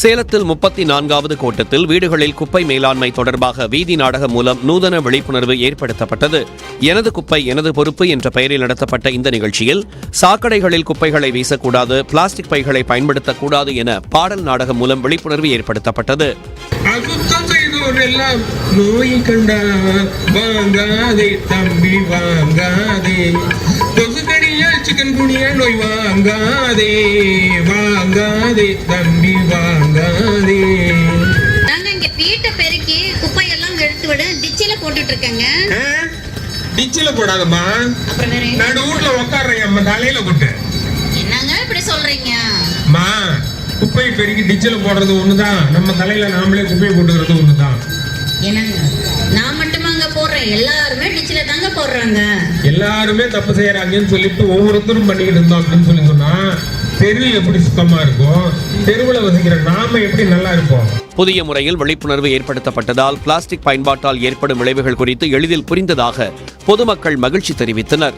சேலத்தில் 34வது கோட்டத்தில் வீடுகளில் குப்பை மேலாண்மை தொடர்பாக வீதி நாடகம் மூலம் நூதன விழிப்புணர்வு ஏற்படுத்தப்பட்டது. எனது குப்பை எனது பொறுப்பு என்ற பெயரில் நடத்தப்பட்ட இந்த நிகழ்ச்சியில் சாக்கடைகளில் குப்பைகளை வீசக்கூடாது, பிளாஸ்டிக் பைகளை பயன்படுத்தக்கூடாது என பாடல் நாடகம் மூலம் விழிப்புணர்வு ஏற்படுத்தப்பட்டது. நோய் கண்டா வாங்காதே தம்பி வாங்காதே, கொசுக்கடியால் சிக்கன் குனியா நோய் வாங்காதே வாங்காதே தம்பி வாங்காதே. நாங்க இங்க வீட்டை பெருக்கி குப்பையெல்லாம் எடுத்து விட டிச்சில போட்டுட்டு இருக்கேங்க. டிச்சில போடாதம்மா, நடு ஊர்ல உட்கார்றேன் அம்மா, தலையில போட்டு. என்னங்க இப்படி சொல்றீங்க? மா, குப்பையை பெருக்கி டிச்சில போடுறது ஒண்ணுதான், நம்ம தலையில நாமளே குப்பையை போட்டுக்கிறது ஒண்ணுதான். என்னங்க நான் மட்டுமாங்க போடுறேன், எல்லாருமே டிச்சில தாங்க போடுறாங்க. எல்லாருமே தப்பு செய்யறாங்கன்னு சொல்லிட்டு ஒவ்வொருத்தரும் பண்ணிக்கிட்டு இருந்தோம் அப்படின்னு சொன்னா தெரு எப்படி சுத்தமா இருக்கும், தெருவில் வசிக்கிற நாம எப்படி நல்லா இருப்போம். புதிய முறையில் விழிப்புணர்வு ஏற்படுத்தப்பட்டதால் பிளாஸ்டிக் பயன்பாட்டால் ஏற்படும் விளைவுகள் குறித்து எளிதில் புரிந்ததாக பொதுமக்கள் மகிழ்ச்சி தெரிவித்தனர்.